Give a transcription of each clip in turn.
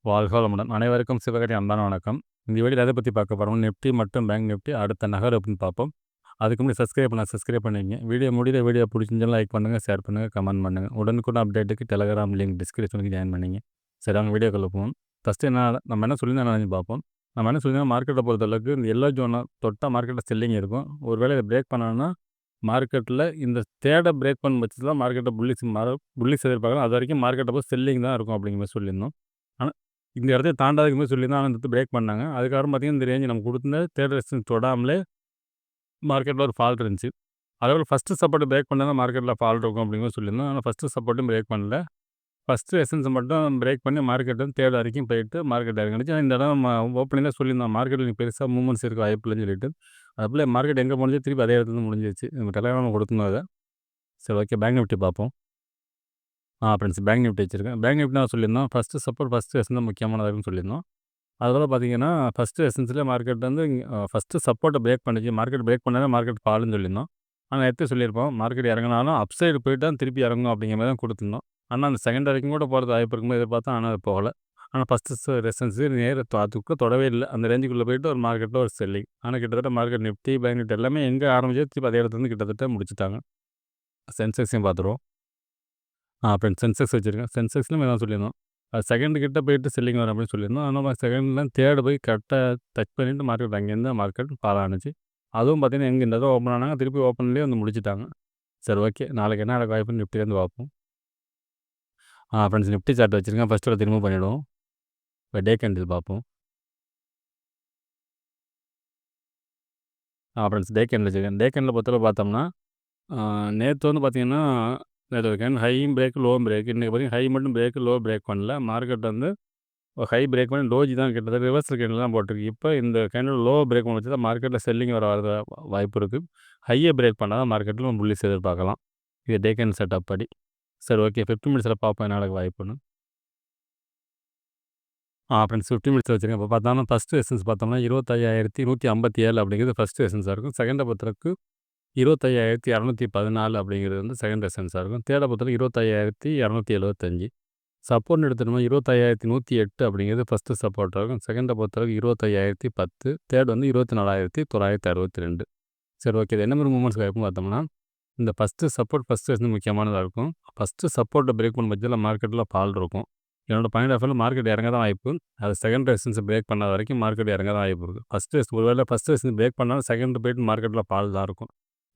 வாழ்க வளமுடன். அனைவருக்கும் சிவகரி அன்பான வணக்கம். இந்த வீடியோல எதை பத்தி பார்க்க போறோம், நிஃப்டி மற்றும் பேங்க் நிஃப்டி அடுத்த நகர் அப்படின்னு பார்ப்போம். அதுக்கு முன்னாடி சப்ஸ்கிரைப் பண்ணிக்கங்க. வீடியோ பிடிச்சிருந்தா லைக் பண்ணுங்க, ஷேர் பண்ணுங்க, கமெண்ட் பண்ணுங்க. உடனுக்குடன் அப்டேட்டுக்கு டெலகிராம் லிங்க் டிஸ்கிரிப்ஷனுக்கு ஜாயின் பண்ணிங்க. சரி, அவங்க வீடியோக்குள்ள போவோம். ஃபஸ்ட்டு நம்ம என்ன சொல்லியிருந்தோம் பார்ப்போம். நம்ம என்ன சொல்லியிருந்தோம், மார்க்கெட்டை பொறுத்தளவுக்கு இந்த எல்லோ ஜோனை தொட்டா மார்க்கெட்டில் செல்லிங் இருக்கும். ஒருவேளை இதை பிரேக் பண்ணணும்னா மார்க்கெட்டில் இந்த தேர்டை பிரேக் பண்ண பட்சத்தில் தான் மார்க்கெட்டை புல்லிஸ் எதிர்பார்க்கலாம். அது வரைக்கும் மார்க்கெட்டை போய் செல்லிங் தான் இருக்கும் அப்படிங்கிற மாதிரி சொல்லியிருந்தோம். ஆனால் இந்த இடத்த தாண்டாததுக்கு மாதிரி சொல்லியிருந்தோம். ஆனால் இந்த பிரேக் பண்ணாங்க. அதுக்கப்புறம் பார்த்தீங்கன்னா, இந்த ரேஞ்சு நம்ம கொடுத்துருந்த தேர்ட் ரெசிஸ்டன்ஸ் தொடாமலே மார்க்கெட்டில் ஒரு ஃபால் இருந்துச்சு. அதோட ஃபஸ்ட்டு சப்போர்ட் பிரேக் பண்ணால் தான் மார்க்கெட்டில் ஃபால் இருக்கும் அப்படிங்கிற சொல்லியிருந்தோம். ஆனால் ஃபஸ்ட்டு சப்போர்ட்டும் பிரேக் பண்ணல. ஃபஸ்ட்டு ரெசிஸ்டன்ஸை மட்டும் பிரேக் பண்ணி மார்க்கெட் வந்து தேர்ட் வரைக்கும் போயிட்டு மார்க்கெட் இறங்கிடுச்சு. இந்த இடம் ஓப்பனிங்கில் சொல்லியிருந்தோம், மார்க்கெட்டில் பெருசாக மூவ்மெண்ட்ஸ் இருக்க வாய்ப்பு இல்லைன்னு சொல்லிட்டு. அதுபோல் மார்க்கெட் எங்கே முடிஞ்சு திருப்பி அதே இடத்துல முடிஞ்சிருச்சு. நம்ம டெலகிராமில் கொடுத்துருந்தோம் அதை. சரி, ஓகே. பேங்க் நிஃப்டி பார்ப்போம். ஃப்ரெண்ட்ஸ், பேங்க் நிஃப்டி வச்சிருக்கேன். பேங்க் நிஃப்டி நான் சொல்லியிருந்தோம், ஃபஸ்ட்டு சப்போர்ட் ஃபஸ்ட்டு ரெசிஸ்டன்ஸ் தான் முக்கியமானதுன்னு சொல்லியிருந்தோம். அதோட பார்த்தீங்கன்னா, ஃபஸ்ட்டு எசன்ஸில் மார்க்கெட் வந்து ஃபஸ்ட்டு சப்போர்ட்டை பிரேக் பண்ணிச்சு. மார்க்கெட் பிரேக் பண்ணாலே மார்க்கெட் ஃபால்னு சொல்லியிருந்தோம். ஆனால் நேற்றே சொல்லியிருப்போம், மார்க்கெட் இறங்கினாலும் அப் சைடு போயிட்டு தான் திருப்பி இறங்கும் அப்படிங்கிற மாதிரி தான் கொடுத்துருந்தோம். ஆனால் அந்த செகண்ட் வரைக்கும் கூட போகிறது வாய்ப்பு இருக்கும்போது எதிர்பார்த்தோம். ஆனால் அது போகலை. ஆனால் ஃபஸ்ட்டு ரெசன்ஸு அதுக்குள்ளே தொடவே இல்லை. அந்த ரேஞ்சுக்குள்ளே போயிட்டு ஒரு மார்க்கெட்டில் ஒரு செல்லிங். ஆனால் கிட்டத்தட்ட மார்க்கெட் நிஃப்டி, பேங்க் நிஃப்டி எல்லாமே எங்கே ஆரம்பிச்சோ திருப்பி அதே இடத்துல கிட்டத்தட்ட முடிச்சுட்டாங்க. சென்செக்ஸையும் பார்த்துருவோம். ஃப்ரெண்ட்ஸ், சென்செக்ஸ் வச்சுருக்கேன். சென்செக்ஸ்லையும் இதான் சொல்லியிருந்தோம். அது செகண்டு கிட்ட போயிட்டு செல்லிங் வரும் அப்படின்னு சொல்லியிருந்தோம். ஆனால் செகண்ட்லாம் தேர்டு போய் கரெக்டாக டச் பண்ணிவிட்டு மார்க்கெட் அங்கேருந்து மார்க்கெட் ஃபால் ஆனுச்சு. அதுவும் பார்த்தீங்கன்னா, எங்கே இந்த தடவை ஓப்பன் ஆனாங்க, திருப்பி ஓப்பன்லேயே வந்து முடிச்சுட்டாங்க. சரி, ஓகே. நாளைக்கு என்ன நடக்க வாய்ப்புன்னு நிஃப்டிலேருந்து பார்ப்போம். ஃப்ரெண்ட்ஸ், நிஃப்டி சார்ட் வச்சுருக்கேன். ஃபஸ்ட்டு ஒரு ரிமூவ் பண்ணிவிடுவோம். இப்போ டே கேண்டில் பார்ப்போம். ஃப்ரெண்ட்ஸ், டே கேண்டில் வச்சுருக்கேன். டே கேண்டில் பொறுத்தளவு பார்த்தோம்னா, நேற்று வந்து பார்த்தீங்கன்னா, நேற்று கேண்டில் ஹையும் பிரேக், லோவும் பிரேக். இன்றைக்கி பார்த்தீங்கன்னா, ஹை மட்டும் பிரேக், லோ பிரேக் பண்ணல. மார்க்கெட் வந்து ஹை பிரேக் பண்ணி டோஜி தான் கிட்டத்தட்ட ரிவர்சல் கேண்டில் தான் போட்டிருக்கு. இப்போ இந்த கேண்டில் லோ பிரேக் பண்ண வச்சு தான் மார்க்கெட்டில் செல்லிங் வர வாய்ப்பு இருக்குது. ஹையை பிரேக் பண்ணால் தான் மார்க்கெட்டில் புல்லிஸ் எதிர்பார்க்கலாம். இது டே கேண்டில் செட்டப் படி. சரி, ஓகே. 50 மினிட்ஸில் பார்ப்போம் என்ன நடக்க வாய்ப்புன்னு. ஃப்ரெண்ட்ஸ், 50 மினிட்ஸ் வச்சுருக்கேன். இப்போ பார்த்தோம்னா ஃபஸ்ட்டு எசன்ஸ் பார்த்தோம்னா 25,157 அப்படிங்கிறது ஃபஸ்ட்டு எசன்ஸாக இருக்கும். செகண்டை பொறுத்தளவுக்கு 25,214 அப்படிங்கிறது வந்து செகண்ட் எசன்ஸாக இருக்கும். தேர்டை பொறுத்தளவுக்கு 25,275. சப்போர்ட்னு எடுத்துட்டோம்னா 25,108 அப்படிங்கிறது ஃபஸ்ட்டு சப்போர்ட்டாக இருக்கும். செகண்டை பொறுத்தளவுக்கு 25,010. தேர்ட் வந்து 24,962. சரி, ஓகே. இது என்ன மாதிரி மூவ்மெண்ட்ஸ் வாய்ப்புன்னு பார்த்தோம்னா, இந்த ஃபஸ்ட்டு சப்போர்ட் ஃபஸ்ட்டு வந்து முக்கியமானதாக இருக்கும். ஃபஸ்ட்டு சப்போர்ட்டை பிரேக் பண்ண பட்சத்தில் மார்க்கெட்டில் ஃபால் இருக்கும். என்னோட பாயிண்ட் ஆஃப் வியூவில் மார்க்கெட் இறங்க தான் வாய்ப்பு. அது செகண்ட் ரெசிஸ்டன்ஸை பிரேக் பண்ணாத வரைக்கும் மார்க்கெட் இறங்க தான் வாய்ப்பு இருக்குது. ஒருவேளை ஃபஸ்ட்டு ரெசிஸ்டன்ஸ் பிரேக் பண்ணாலும் செகண்ட் போயிட்டு மார்க்கெட்டில் ஃபால் தான் இருக்கும்.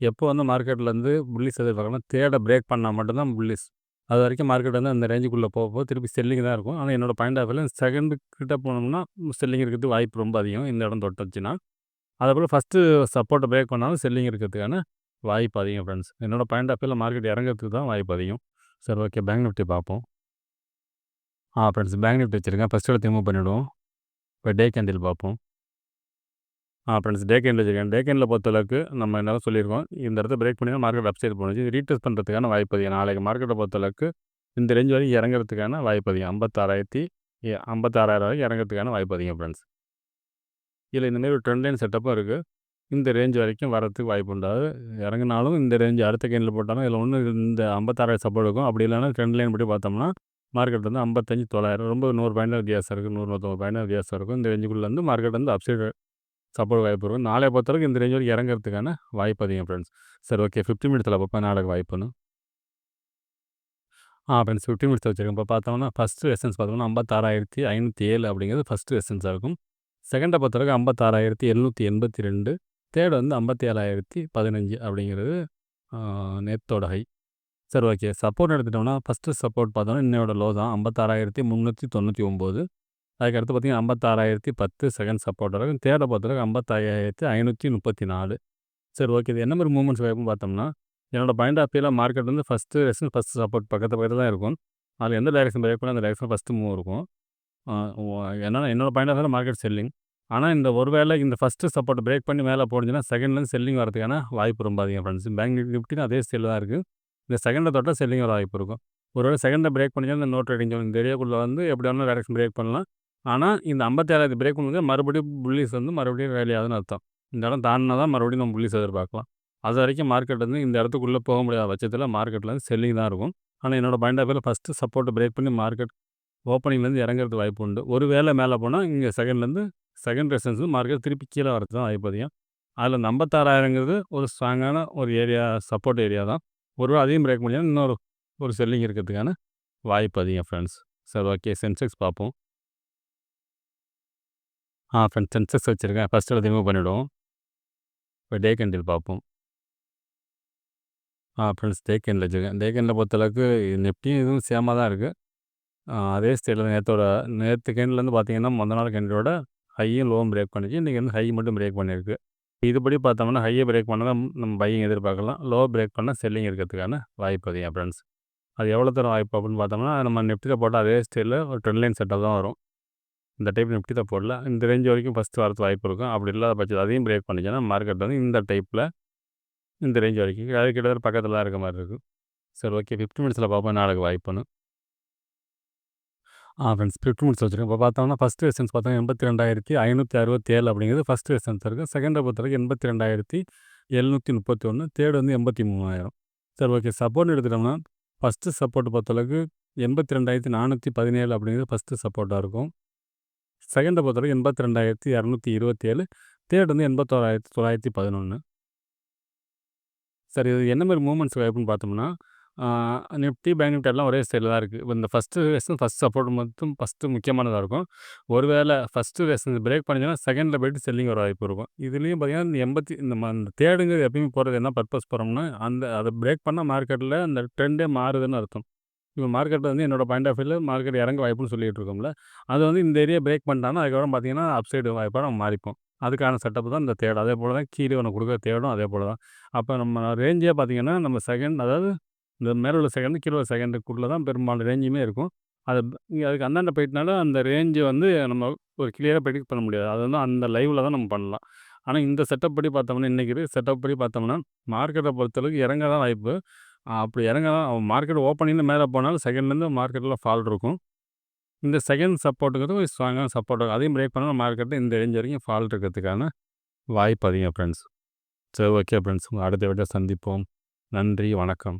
எப்போ வந்து மார்க்கெட்லேருந்து புல்லிஸ் எதிர்பார்க்கலாம், தேர்டை பிரேக் பண்ணால் மட்டும்தான் புல்லிஸ். அது வரைக்கும் மார்க்கெட் வந்து அந்த ரேஞ்சுக்குள்ளே போக திருப்பி செல்லிங் தான் இருக்கும். ஆனால் என்னோட பாயிண்ட் ஆஃப் வியூவில் செகண்டு கிட்ட போனோம்னா செல்லிங் இருக்கிறதுக்கு வாய்ப்பு ரொம்ப அதிகம். இந்த இடம் தொட்டுச்சுன்னா அதேபோல் ஃபஸ்ட்டு சப்போர்ட்டை பிரேக் பண்ணாலும் செல்லிங் இருக்கிறதுக்கான வாய்ப்பு அதிகம். ஃப்ரெண்ட்ஸ், என்னோட பாயிண்ட் ஆஃப் வியூவில் மார்க்கெட் இறங்கிறதுக்கு தான் வாய்ப்பு அதிகம். சரி, ஓகே. பேங்க் நிஃப்டி பார்ப்போம். ஃப்ரெண்ட்ஸ், பேங்க் நிஃப்டி வச்சுருக்கேன். ஃபஸ்ட்டு இடத்த ரிமூவ் பண்ணிவிடுவோம். இப்போ டே கேண்டில் பார்ப்போம். ஃப்ரெண்ட்ஸ், டே கேண்டில் வச்சுருக்கேன். டே கேண்டில் பொறுத்தளவுக்கு நம்ம என்ன சொல்லியிருக்கோம், இந்த இடத்த பிரேக் பண்ணி தான் மார்க்கெட் அப்சைட் போணுச்சு. ரீடெஸ்ட் பண்ணுறதுக்கான வாய்ப்பு அதிகம். நாளைக்கு மார்க்கெட்டை பொறுத்தளவுக்கு இந்த ரேஞ்ச் வரைக்கும் இறங்கிறதுக்கான வாய்ப்பு அதிகம். 56,000 வரைக்கும் இறங்கிறதுக்கான வாய்ப்பு அதிகம். ஃப்ரெண்ட்ஸ், இதில் இந்தமாரி ஒரு ட்ரெண்ட் லைன் செட்டப்பும் இருக்குது. இந்த ரேஞ்ச் வரைக்கும் வரதுக்கு வாய்ப்பு உண்டாது. இறங்கினாலும் இந்த ரேஞ்ச் அடுத்த கேண்டில் போட்டாலும் இதில் ஒன்று இந்த 56,000 சப்போர்ட் இருக்கும். அப்படி இல்லைன்னா ட்ரெண்ட் லைன் படி பார்த்தோம்னா மார்க்கெட் வந்து 55,900 ரொம்ப 100 பாயிண்ட் வித்தியாசம் இருக்குது. 100-150 பாயிண்ட் வித்தியாசம் இருக்கும். இந்த ரேஞ்சுக்குள்ளே வந்து மார்க்கெட் வந்து அப்சைடு சப்போர்ட் வாய்ப்பு இருக்கும். நாளைய பொறுத்தவரைக்கும் இந்த ரேஞ்ச் வரைக்கும் இறங்கிறதுக்கான வாய்ப்பு அதிகம். ஃப்ரெண்ட்ஸ், சரி, ஓகே. 50 மினிட்ஸில் பார்ப்போம் நாளைக்கு வாய்ப்புன்னு. ஃப்ரெண்ட்ஸ், 50 மினிட்ஸ் வச்சுருக்கேன். இப்போ பார்த்தோம்னா ஃபஸ்ட்டு எசன்ஸ் பார்த்தோம்னா 56,507 அப்படிங்கிறது ஃபஸ்ட்டு எசன்ஸாக இருக்கும். செகண்டை பொறுத்தவரைக்கும் 56,782. தேர்ட் வந்து 57,015 அப்படிங்கிறது நேத்தோட ஹை. சரி, ஓகே. சப்போர்ட் எடுத்துட்டோம்னா ஃபஸ்ட்டு சப்போர்ட் பார்த்தோம்னா இன்னையோட லோ தான் 56,399. அதுக்கடுத்து பார்த்தீங்கன்னா 56,010 செகண்ட் சப்போர்ட்டாக இருக்கும். தேர்டை பொறுத்தவரைக்கும் 55,534. சரி, ஓகே. இது என்ன மாதிரி மூவ்மெண்ட்ஸ் வாய்ப்புன்னு பார்த்தோம்னா, என்னோட பாயிண்ட் ஆஃப் வியூவில் மார்க்கெட் வந்து ஃபஸ்ட்டு ரெசிஸ்டன்ஸ் ஃபஸ்ட்டு சப்போர்ட் பக்கத்தில் தான் இருக்கும். அதில் எந்த டைரெக்ஷன் பிரேக் பண்ணால் அந்த டைரெக்ஷன் ஃபஸ்ட்டு மூவ் இருக்கும். என்னோட பாயிண்ட் ஆஃப் வியூவில் மார்க்கெட் செல்லிங். ஆனால் இந்த ஒருவேளை இந்த ஃபஸ்ட்டு சப்போர்ட்டை பிரேக் பண்ணி மேலே போணுச்சுன்னா செகண்ட்லேருந்து செல்லிங் வரதுக்கான வாய்ப்பு ரொம்ப அதிகம். ஃப்ரெண்ட்ஸ், பேங்க் நிஃப்டின்னு அதே ஸ்டைல் தான் இருக்குது. இந்த செகண்டை தொட்டால் செல்லிங் வர வாய்ப்பு இருக்கும். ஒருவேளை செகண்டை பிரேக் பண்ணிச்சுன்னா இந்த நோ ட்ரேடிங் ஜோன் இந்த ஏரியாக்குள்ளே வந்து எப்படி வேணாலும் டைரெக்ஷன் பிரேக் பண்ணலாம். ஆனால் இந்த 57,000 பிரேக் பண்ணும்போது மறுபடியும் புல்லிஸ் வந்து மறுபடியும் வேலி ஆகுதுன்னு அர்த்தம். இந்த இடம் தாண்டினா தான் மறுபடியும் நம்ம புல்லிஸ் எதிர்பார்க்கலாம். அது வரைக்கும் மார்க்கெட் வந்து இந்த இடத்துக்குள்ளே போக முடியாத பட்சத்தில் மார்க்கெட்டில் வந்து செல்லிங் தான் இருக்கும். ஆனால் என்னோட பாயிண்ட் ஆஃப் வியூவில் ஃபஸ்ட்டு சப்போர்ட்டை பிரேக் பண்ணி மார்க்கெட் ஓப்பனிங்லேருந்து இறங்குறதுக்கு வாய்ப்பு உண்டு. ஒரு வேளை மேலே போனால் இங்கே செகண்ட் ரெசிஸ்டன்ஸ் மார்க்கெட் திருப்பி கீழே வரது தான் வாய்ப்பு அதிகம். அதில் இந்த 56,000ங்கிறது ஒரு ஸ்ட்ராங்கான ஒரு ஏரியா, சப்போர்ட் ஏரியா தான். ஒருவேளை அதையும் பிரேக் முடியாது, இன்னொரு ஒரு செல்லிங் இருக்கிறதுக்கான வாய்ப்பு அதிகம் ஃப்ரெண்ட்ஸ். சரி, ஓகே. சென்செக்ஸ் பார்ப்போம். ஃப்ரெண்ட்ஸ், சென்செக்ஸ் வச்சுருக்கேன். ஃபஸ்ட்டு ரிமூவ் பண்ணிவிடுவோம். இப்போ டே கேண்டில் பார்ப்போம். ஃப்ரெண்ட்ஸ், டே கேண்டில் வச்சுருக்கேன். டே கேண்டில் பொறுத்தளவுக்கு நிஃப்டியும் இதுவும் சேமாக தான் இருக்குது. அதே ஸ்டைலில் நேற்று கேண்டில்லேருந்து பார்த்தீங்கன்னா முந்தின நாள் கேண்டிலோட ஹையும் லோவும் பிரேக் பண்ணிச்சு. இன்றைக்கி வந்து ஹை மட்டும் பிரேக் பண்ணியிருக்கு. இதுபடி பார்த்தோம்னா ஹையை பிரேக் பண்ணால் தான் நம்ம பையிங் எதிர்பார்க்கலாம். லோ பிரேக் பண்ணால் செல்லிங் இருக்கிறதுக்கான வாய்ப்பு அதிகம் ஃப்ரெண்ட்ஸ். அது எவ்வளோ தூரம் வாய்ப்பு அப்படின்னு பார்த்தோம்னா, நம்ம நிஃப்டியில் போட்டால் அதே ஸ்டைலில் ஒரு ட்ரெண்ட் லைன் செட்டப் தான் வரும். இந்த டைப் நிஃப்டி தான் போடல. இந்த ரேஞ்ச் வரைக்கும் ஃபஸ்ட்டு வரது வாய்ப்பு இருக்கும். அப்படி இல்லாத பட்சத்தில் அதையும் பிரேக் பண்ணிச்சுன்னா மார்க்கெட் வந்து இந்த டைப்பில் இந்த ரேஞ்ச் வரைக்கும் அது கிட்டத்தட்ட பக்கத்தில் தான் இருக்க மாதிரி இருக்கும். சரி, ஓகே. 50 மினிட்ஸில் பார்ப்போம் நாளைக்கு வாய்ப்புன்னு. ஃப்ரெண்ட்ஸ், 50 மினிட்ஸ் வச்சுருக்கேன். இப்போ பார்த்தோம்னா ஃபஸ்ட்டு ரெசிஸ்டன்ஸ் பார்த்தோம்னா 82,567 அப்படிங்கிறது ஃபஸ்ட் ரெசிஸ்டன்ஸ் இருக்குது. செகண்டை பொறுத்தவரைக்கும் 82,731. தேர்டு வந்து 83,000. சரி, ஓகே. சப்போர்ட்னு எடுத்துட்டோம்னா ஃபஸ்ட்டு சப்போர்ட் பொறுத்தளவுக்கு 82,417 அப்படிங்கிறது ஃபஸ்ட்டு சப்போர்ட்டாக இருக்கும். செகண்டை பொறுத்தவரைக்கும் 82,227. தேர்ட் வந்து 81,911. சரி, இது என்ன மாரி மூவ்மெண்ட்ஸ் வாய்ப்புன்னு பார்த்தோம்னா, நிஃப்டி, பேங்க் நிஃப்டி எல்லாம் ஒரே ஸ்டைலில் தான் இருக்குது. இப்போ இந்த ஃபஸ்ட் சப்போர்ட் மட்டும் ஃபஸ்ட்டு முக்கியமானதாக இருக்கும். ஒருவேளை ஃபஸ்ட்டு ரெசிஸ்டன்ஸ் பிரேக் பண்ணிச்சுன்னா செகண்டில் போய்ட்டு செல்லிங் வர வாய்ப்பு இருக்கும். இதுலேயும் பார்த்தீங்கன்னா இந்த தேர்டுங்கிறது எப்பயுமே போகிறது என்ன பர்பஸ் போகிறோம்னா, அதை பிரேக் பண்ணால் மார்க்கெட்டில் அந்த ட்ரெண்டே மாறுதுன்னு அர்த்தம். இப்போ மார்க்கெட்டில் வந்து என்னோட பாயிண்ட் ஆஃப் வியூவில் மார்க்கெட் இறங்க வாய்ப்புன்னு சொல்லிகிட்டு இருக்கோம்ல, அது வந்து இந்த ஏரியா பிரேக் பண்ணிட்டாங்கன்னா அதுக்கப்புறம் பார்த்தீங்கன்னா அப்சைடு வாய்ப்பாக நம்ம மாறிப்போம். அதுக்கான செட்டப் தான் இந்த தேர்ட். அதே போல் தான் கீழே ஒன்று கொடுக்குற தேர்டும் அதே போல் தான். அப்போ நம்ம ரேஞ்சே பார்த்தீங்கன்னா நம்ம செகண்ட், அதாவது இந்த மேலே உள்ள செகண்டு கீழே உள்ள செகண்டுக்குள்ளே தான் பெரும்பாலும் ரேஞ்சுமே இருக்கும். அது அதுக்கு அந்தாண்ட போயிட்டனால அந்த ரேஞ்சு வந்து நம்ம ஒரு கிளியராக ப்ரெடிக்ட் பண்ண முடியாது. அது வந்து அந்த லைவில் தான் நம்ம பண்ணலாம். ஆனால் இந்த செட்டப் படி பார்த்தோம்னா, இன்றைக்கி செட்டப் படி பார்த்தோம்னா மார்க்கெட்டை பொறுத்தளவுக்கு இறங்க தான் வாய்ப்பு. அப்படி இறங்க தான் மார்க்கெட் ஓப்பனிங்கில் மேலே போனாலும் செகண்ட்லேருந்து மார்க்கெட்டில் ஃபால் இருக்கும். இந்த செகண்ட் சப்போர்ட்டுங்கிறது ஒரு ஸ்ட்ராங்கான சப்போர்ட் இருக்கும். அதையும் பிரேக் பண்ணால் மார்க்கெட்டில் இந்த ரேஞ்ச் வரைக்கும் ஃபால் இருக்கிறதுக்கான வாய்ப்பு அதிகம் ஃப்ரெண்ட்ஸ். சரி, ஓகே ஃப்ரெண்ட்ஸ். அடுத்த வீடியோ சந்திப்போம். நன்றி, வணக்கம்.